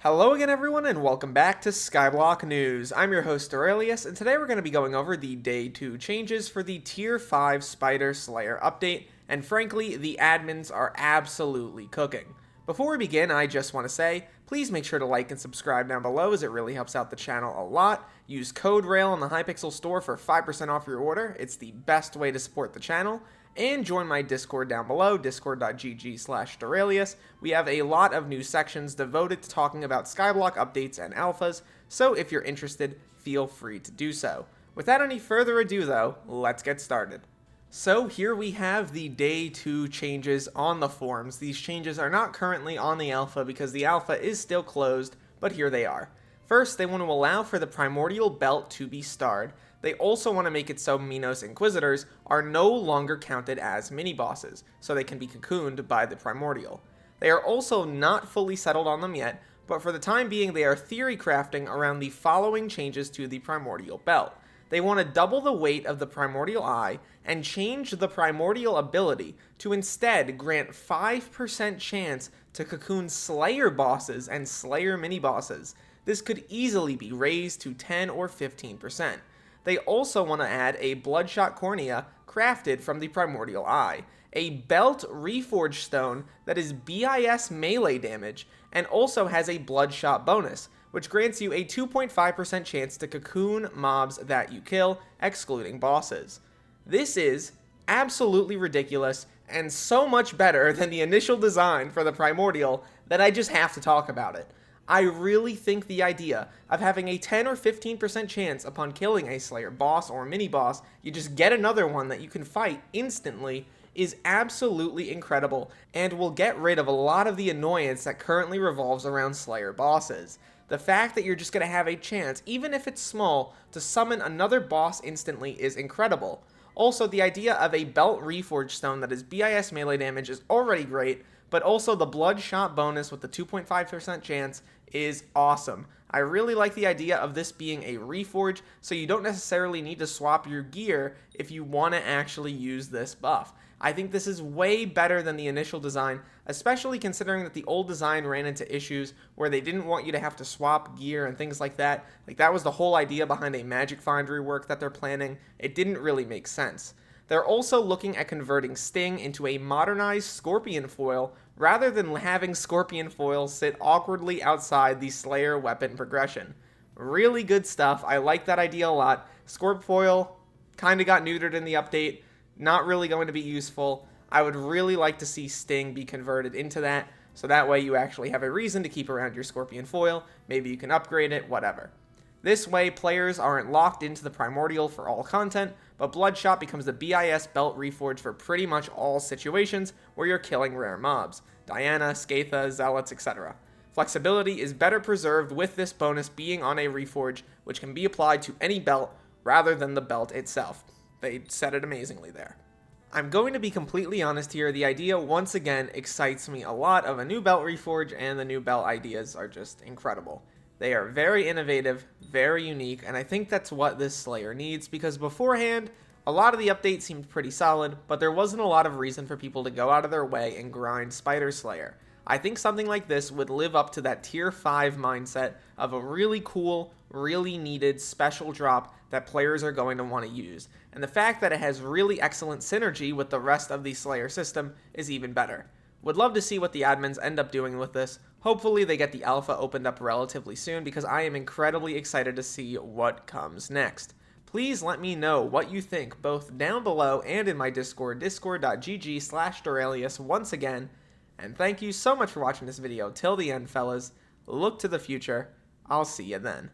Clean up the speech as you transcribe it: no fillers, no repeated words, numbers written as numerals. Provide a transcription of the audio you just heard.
Hello again everyone and welcome back to Skyblock News. I'm your host Derailious and today we're going to be going over the Day 2 changes for the Tier 5 Spider Slayer update, and frankly, the admins are absolutely cooking. Before we begin, I just want to say, please make sure to like and subscribe down below as it really helps out the channel a lot. Use code RAIL in the Hypixel store for 5% off your order. It's the best way to support the channel. And join my Discord down below, discord.gg/Derailious. We have a lot of new sections devoted to talking about Skyblock updates and alphas, so if you're interested, feel free to do so. Without any further ado though, let's get started. So here we have the Day 2 changes on the forums. These changes are not currently on the alpha because the alpha is still closed, but here they are. First, they want to allow for the Primordial Belt to be starred. They also want to make it so Minos Inquisitors are no longer counted as mini-bosses, so they can be cocooned by the Primordial. They are also not fully settled on them yet, but for the time being they are theory crafting around the following changes to the Primordial Belt. They want to double the weight of the Primordial Eye and change the Primordial ability to instead grant 5% chance to cocoon Slayer bosses and Slayer mini-bosses. This could easily be raised to 10 or 15%. They also want to add a Bloodshot Cornea crafted from the Primordial Eye, a Belt Reforge Stone that is BIS melee damage and also has a Bloodshot bonus, which grants you a 2.5% chance to cocoon mobs that you kill, excluding bosses. This is absolutely ridiculous and so much better than the initial design for the Primordial that I just have to talk about it. I really think the idea of having a 10 or 15% chance upon killing a Slayer boss or mini-boss, you just get another one that you can fight instantly, is absolutely incredible and will get rid of a lot of the annoyance that currently revolves around Slayer bosses. The fact that you're just going to have a chance, even if it's small, to summon another boss instantly is incredible. Also, the idea of a Belt Reforge Stone that is BIS melee damage is already great, but also the Bloodshot bonus with the 2.5% chance is awesome. I really like the idea of this being a reforge, so you don't necessarily need to swap your gear if you want to actually use this buff. I think this is way better than the initial design, especially considering that the old design ran into issues where they didn't want you to have to swap gear and things like that. Like, that was the whole idea behind a Magic Find rework that they're planning. It didn't really make sense. They're also looking at converting Sting into a modernized Scorpion foil rather than having Scorpion foil sit awkwardly outside the Slayer weapon progression. Really good stuff. I like that idea a lot. Scorp foil kind of got neutered in the update. Not really going to be useful. I would really like to see Sting be converted into that, so that way you actually have a reason to keep around your Scorpion foil. Maybe you can upgrade it, whatever. This way, players aren't locked into the Primordial for all content, but Bloodshot becomes the BIS Belt Reforge for pretty much all situations where you're killing rare mobs. Diana, Skatha, Zealots, etc. Flexibility is better preserved with this bonus being on a Reforge, which can be applied to any belt rather than the belt itself. They said it amazingly there. I'm going to be completely honest here, the idea once again excites me a lot of a new belt Reforge, and the new belt ideas are just incredible. They are very innovative, very unique, and I think that's what this Slayer needs, because beforehand, a lot of the updates seemed pretty solid, but there wasn't a lot of reason for people to go out of their way and grind Spider Slayer. I think something like this would live up to that Tier 5 mindset of a really cool, really needed special drop that players are going to want to use. And the fact that it has really excellent synergy with the rest of the Slayer system is even better. Would love to see what the admins end up doing with this. Hopefully they get the alpha opened up relatively soon, because I am incredibly excited to see what comes next. Please let me know what you think both down below and in my Discord, discord.gg/Derailious once again. And thank you so much for watching this video till the end, fellas. Look to the future. I'll see you then.